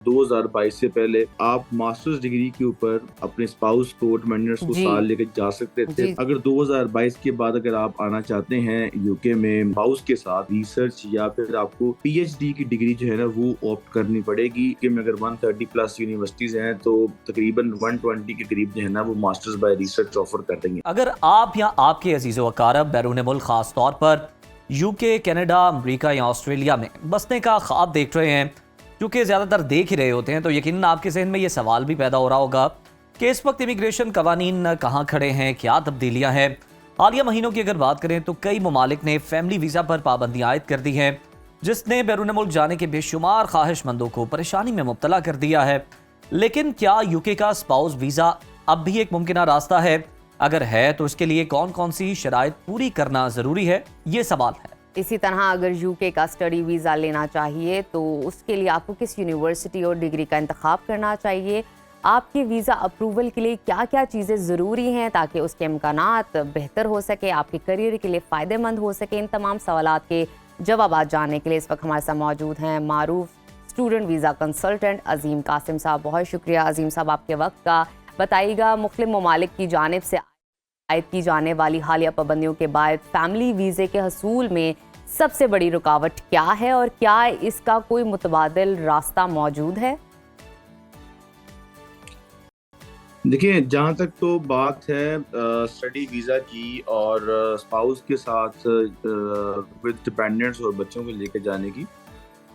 2022 से पहले आप मास्टर्स डिग्री के ऊपर अपने स्पाउस को डिपेंडेंट्स को जी, साथ लेकर जा सकते थे। जी। अगर 2022 के बाद अगर आप आना चाहते हैं यूके में स्पाउस के साथ रिसर्च या फिर आपको पीएचडी की डिग्री जो है ना वो ऑप्ट करनी पड़ेगी। कि में अगर 130 प्लस यूनिवर्सिटीज हैं तो तकरीबन 120 के करीब जो है ना वो मास्टर्स बाय रिसर्च ऑफर कर देंगे। अगर आप या आपके अजीज़ो वकारब बैरून मुल्क खास तौर पर यूके, कनाडा, अमरीका या ऑस्ट्रेलिया में बसने का ख्वाब देख रहे हैं, क्योंकि ज़्यादातर देख ही रहे होते हैं, तो यकीनन आपके जहन में ये सवाल भी पैदा हो रहा होगा कि इस वक्त इमिग्रेशन कवानीन कहाँ खड़े हैं, क्या तब्दीलियाँ हैं। हालिया महीनों की अगर बात करें तो कई ममालिक ने फैमिली वीज़ा पर पाबंदी आयद कर दी है, जिसने बैरून मुल्क जाने के बेशुमार ख्वाहिशमंदों को परेशानी में मुब्तला कर दिया है। लेकिन क्या यूके का स्पाउस वीज़ा अब भी एक मुमकिन रास्ता है? अगर है तो इसके लिए कौन कौन सी शराइत पूरी करना ज़रूरी है, ये सवाल है। इसी तरह अगर यूके का स्टडी वीज़ा लेना चाहिए तो उसके लिए आपको किस यूनिवर्सिटी और डिग्री का इंतखाब करना चाहिए, आपके वीज़ा अप्रूवल के लिए क्या क्या चीज़ें ज़रूरी हैं ताकि उसके इम्कानात बेहतर हो सके, आपके करियर के लिए फ़ायदेमंद हो सके। इन तमाम सवालात के जवाब जानने के लिए इस वक्त हमारे साथ मौजूद हैं मारूफ स्टूडेंट वीज़ा कंसल्टेंट अजीम कासिम साहब। बहुत शुक्रिया अजीम साहब आपके वक्त का। बताइएगा, मुख्तलिफ ममालिक की जानिब से आयद की जाने वाली हालिया पाबंदियों के बाद फैमिली वीज़े के हसूल में सबसे बड़ी रुकावट क्या है और क्या इसका कोई मुतबादिल रास्ता मौजूद है? देखिए, जहाँ तक तो बात है स्टडी वीज़ा की और स्पाउस के साथ विद डिपेंडेंट्स और बच्चों को लेकर जाने की,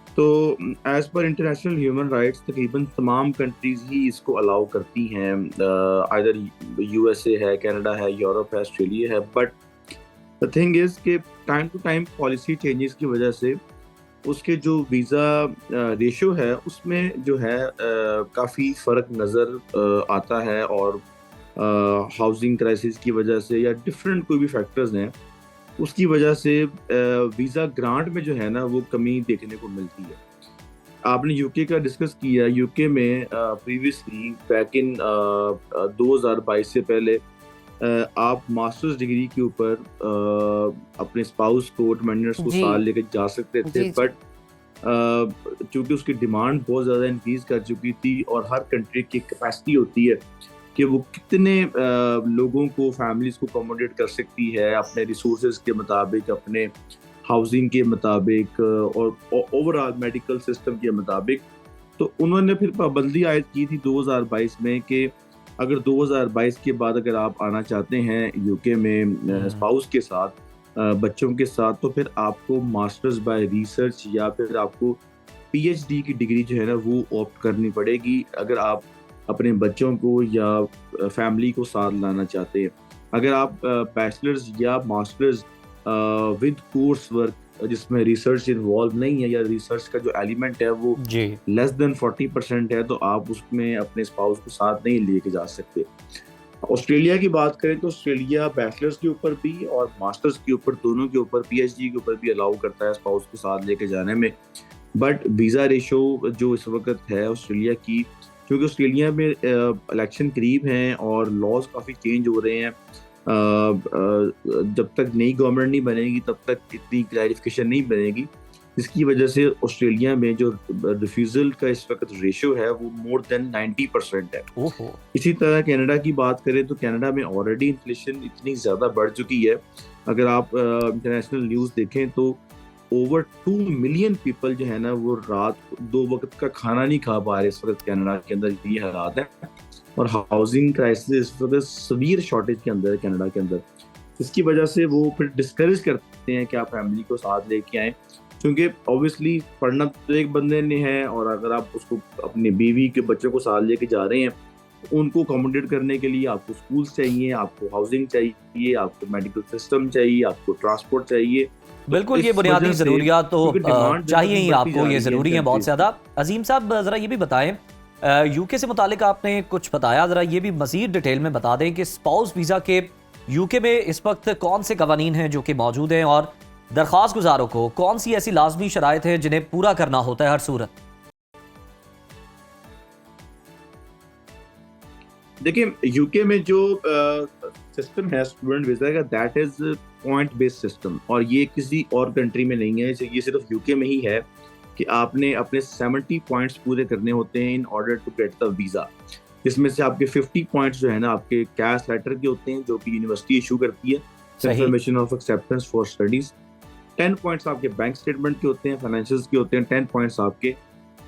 तो as per international human rights तकरीबन तमाम कंट्रीज़ ही इसको अलाउ करती हैं। आइदर यूएसए है, कनाडा है, यूरोप है, ऑस्ट्रेलिया है। बट द थिंग इज़ कि time to time policy changes की वजह से उसके जो वीज़ा रेशो है उसमें जो है काफ़ी फ़र्क नज़र आता है। और हाउसिंग क्राइसिस की वजह से या डिफरेंट कोई भी फैक्टर्स हैं, उसकी वजह से वीज़ा ग्रांट में जो है ना वो कमी देखने को मिलती है। आपने यूके का डिस्कस किया। यूके में प्रीवियसली बैक इन 2022 से पहले आप मास्टर्स डिग्री के ऊपर अपने स्पाउस को डिपेंडेंट्स को जी, साथ लेकर जा सकते थे। जी, जी। बट चूंकि उसकी डिमांड बहुत ज़्यादा इंक्रीज कर चुकी थी और हर कंट्री की कैपेसिटी होती है कि वो कितने लोगों को, फैमिलीज को अकोमोडेट कर सकती है अपने रिसोर्सेज के मुताबिक, अपने हाउसिंग के मुताबिक और ओवरऑल मेडिकल सिस्टम के मुताबिक। तो उन्होंने फिर पाबंदी आयद की थी 2022 में कि अगर 2022 के बाद अगर आप आना चाहते हैं यूके में स्पाउस के साथ, बच्चों के साथ, तो फिर आपको मास्टर्स बाय रिसर्च या फिर आपको पीएचडी की डिग्री जो है ना वो ऑप्ट करनी पड़ेगी अगर आप अपने बच्चों को या फैमिली को साथ लाना चाहते हैं। अगर आप बैचलर्स या मास्टर्स विद कोर्स वर्क जिसमें रिसर्च इन्वॉल्व नहीं है या रिसर्च का जो एलिमेंट है वो जी, लेस देन 40% है, तो आप उसमें अपने स्पाउस को साथ नहीं लेके जा सकते। ऑस्ट्रेलिया की बात करें तो ऑस्ट्रेलिया बैचलर्स के ऊपर भी और मास्टर्स के ऊपर, दोनों के ऊपर, पीएचडी के ऊपर भी अलाउ करता है स्पाउस को साथ लेके जाने में। बट वीज़ा रेशो जो इस वक्त है ऑस्ट्रेलिया की, क्योंकि ऑस्ट्रेलिया में इलेक्शन करीब हैं और लॉज काफ़ी चेंज हो रहे हैं, जब तक नई गवर्नमेंट नहीं बनेगी तब तक इतनी क्लैरिफिकेशन नहीं बनेगी, जिसकी वजह से ऑस्ट्रेलिया में जो रिफ्यूज़ल का इस वक्त रेशो है वो मोर देन 90% है। ओहो, इसी तरह कनाडा की बात करें तो कनाडा में ऑलरेडी इन्फ्लेशन इतनी ज़्यादा बढ़ चुकी है। अगर आप इंटरनेशनल न्यूज़ देखें तो ओवर 2 मिलियन पीपल जो है ना वो रात 2 वक्त का खाना नहीं खा पा रहे इस वक्त कनाडा के अंदर, ये हालात है। और हाउसिंग क्राइसिस इस वक्त सवीर शॉर्टेज के अंदर है कनाडा के अंदर। इसकी वजह से वो फिर डिस्करेज करते हैं कि आप फैमिली को साथ लेके आएँ, क्योंकि ऑब्वियसली पढ़ना तो एक बंदे ने है और अगर आप उसको अपनी बीवी के बच्चों को साथ लेके जा रहे हैं, उनको अकोमोडेट करने के लिए आपको स्कूल्स चाहिए, आपको हाउसिंग चाहिए, आपको मेडिकल सिस्टम चाहिए, आपको ट्रांसपोर्ट चाहिए। तो बिल्कुल, ये इस बुनियादी वजह से ज़रूरियात तो क्योंकि डिमांड दिन ब चाहिए दिन ही बढ़ती आपको, जा ये रही है इन ज़रूरी है बहुत कंट्रीज की। ज़्यादा। अजीम साहब, ज़रा ये भी बताएं, यूके से मुतालिक आपने कुछ बताया, ज़रा ये भी मज़ीद डिटेल में बता दें कि स्पाउस वीज़ा के यूके में इस वक्त कौन से कवानीन हैं जो कि मौजूद हैं और दरख्वास्त गुजारों को कौन सी ऐसी लाजमी शराइत है जिन्हें पूरा करना होता है हर सूरत। देखिए, यूके में जो सिस्टम है स्टूडेंट वीजा का, that is point based system और ये किसी और कंट्री में नहीं है, ये सिर्फ यूके में ही है। कि आपने अपने 70 पॉइंट्स पूरे करने होते हैं in order to get the visa. इसमें से आपके 50 पॉइंट्स जो है ना आपके कैश लेटर के होते हैं जो कि यूनिवर्सिटी इशू करती है, confirmation of acceptance for studies. 10 points आपके बैंक स्टेटमेंट के होते हैं, फाइनेंशियल्स के होते हैं। 10 पॉइंट्स आपके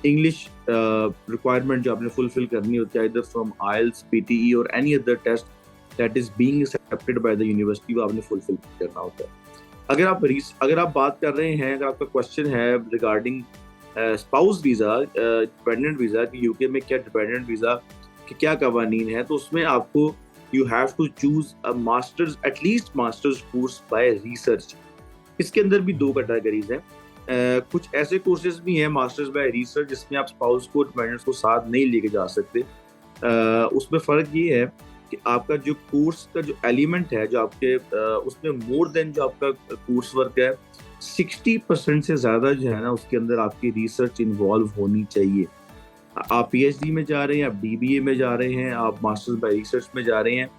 इंग्लिश रिक्वायरमेंट जो आपने फुलफिल करनी होती है आइदर फ्रॉम आइल्स, पीटीई और any other test that is being accepted by the university, वो आपने फुलफिल करना होता है। अगर आप बात कर रहे हैं, अगर आपका क्वेश्चन है regarding spouse visa, dependent visa कि यूके में क्या डिपेंडेंट वीज़ा के क्या कवानीन है, तो उसमें आपको you have to choose a masters, at least masters course by research. इसके अंदर भी 2 कैटेगरीज हैं। कुछ ऐसे कोर्सेज भी हैं मास्टर्स बाय रिसर्च जिसमें आप स्पाउस को, डिपेंडेंट्स को साथ नहीं लेके जा सकते। उसमें फ़र्क ये है कि आपका जो कोर्स का जो एलिमेंट है जो आपके उसमें मोर देन जो आपका कोर्स वर्क है 60% से ज़्यादा जो है ना उसके अंदर आपकी रिसर्च इन्वॉल्व होनी चाहिए। आप पीएचडी में जा रहे हैं, आप डीबीए में जा रहे हैं, आप मास्टर्स बाय रिसर्च में जा रहे हैं,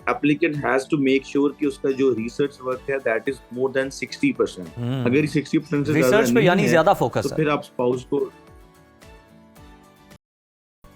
applicant has to make sure कि उसका जो रिसर्च वर्क है दैट इज मोर देन 60%। अगर 60% से रिसर्च पे यानी ज्यादा फोकस तो फिर आप स्पाउस को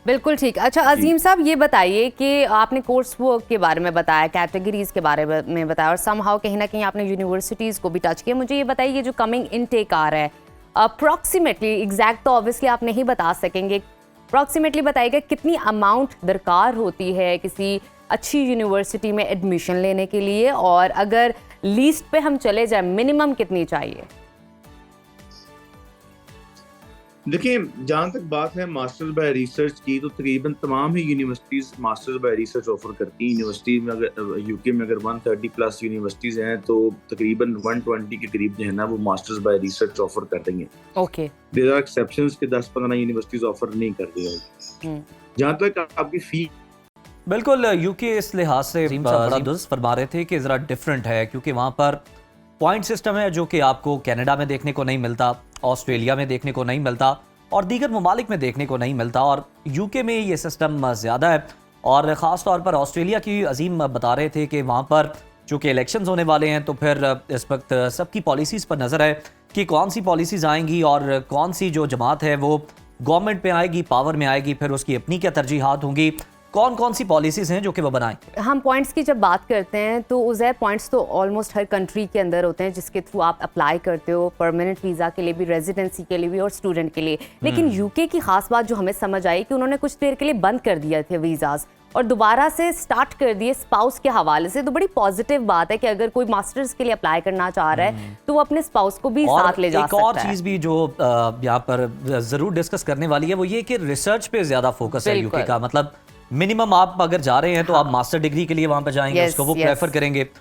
बिल्कुल ठीक। अच्छा अजीम साहब, ये बताइए कि आपने कोर्स वर्क के बारे में बताया, कैटेगरीज के बारे में बताया और समहाउ कहीं ना कहीं आपने यूनिवर्सिटीज़ को भी टच किया। मुझे ये बताइए ये जो कमिंग इनटेक आ रहा है अप्रॉक्सीमेटली, एग्जैक्ट तो ऑब्वियसली आप नहीं बता सकेंगे, अप्रॉक्सीमेटली बताइएगा कितनी अमाउंट दरकार होती है किसी अच्छी यूनिवर्सिटी में एडमिशन लेने के लिए, और अगर लीस्ट पे हम चले जाए मिनिमम कितनी चाहिए? देखिए, जहाँ तक बात है मास्टर्स बाय रिसर्च की, तो तकरीबन तमाम ही universities masters by research offer करती हैं। यूनिवर्सिटी में अगर यूके में अगर 130 प्लस यूनिवर्सिटीज़ हैं तो तकरीबन 120 के करीब जो है ना वो मास्टर्स बाय रिसर्च ऑफर कर रही हैं। ओके, देयर आर एक्सेप्शंस के 10-15 यूनिवर्सिटीज़ ऑफर नहीं कर रही हैं। जहाँ तक आपकी फी, बिल्कुल यूके इस लिहाज से बड़ा दुरुस्त फरमा रहे थे कि ज़रा डिफरेंट है, क्योंकि वहाँ पर पॉइंट सिस्टम है जो कि आपको कनाडा में देखने को नहीं मिलता, ऑस्ट्रेलिया में देखने को नहीं मिलता और दीगर ममालिक में देखने को नहीं मिलता, और यूके में ये सिस्टम ज़्यादा है। और ख़ास तौर पर ऑस्ट्रेलिया की अजीम बता रहे थे कि वहाँ पर चूँकि इलेक्शंस होने वाले हैं तो फिर इस वक्त सबकी पॉलिसीज़ पर नज़र है कि कौन सी पॉलिसीज़ आएंगी और कौन सी जो जमात है वो गवर्नमेंट में आएगी, पावर में आएगी, फिर उसकी अपनी क्या तरजीहात होंगी, कौन कौन सी पॉलिसीज़ हैं जो कि वो बनाएंगे। हम पॉइंट्स की जब बात करते हैं तो उज़ैर पॉइंट्स तो ऑलमोस्ट हर कंट्री के अंदर होते हैं जिसके थ्रू आप अप्लाई करते हो, परमानेंट वीज़ा के लिए भी, रेजिडेंसी के लिए भी और स्टूडेंट के लिए। लेकिन यूके की खास बात जो हमें समझ आई कि उन्होंने कुछ देर के लिए बंद कर दिया थे वीज़ाज़ और दोबारा से स्टार्ट कर दिए स्पाउस के हवाले से। तो बड़ी पॉजिटिव बात है कि अगर कोई मास्टर्स के लिए अप्लाई करना चाह रहा है तो वो अपने स्पाउस को भी साथ ले जा सकता है। एक और चीज़ भी जो यहाँ पर ज़रूर डिस्कस करने वाली है वो ये कि रिसर्च पे ज़्यादा फोकस है यूके का। मतलब मिनिमम आप अगर जा रहे हैं तो आप मास्टर डिग्री के लिए वहां पर जाएंगे, उसको वो प्रेफर करेंगे।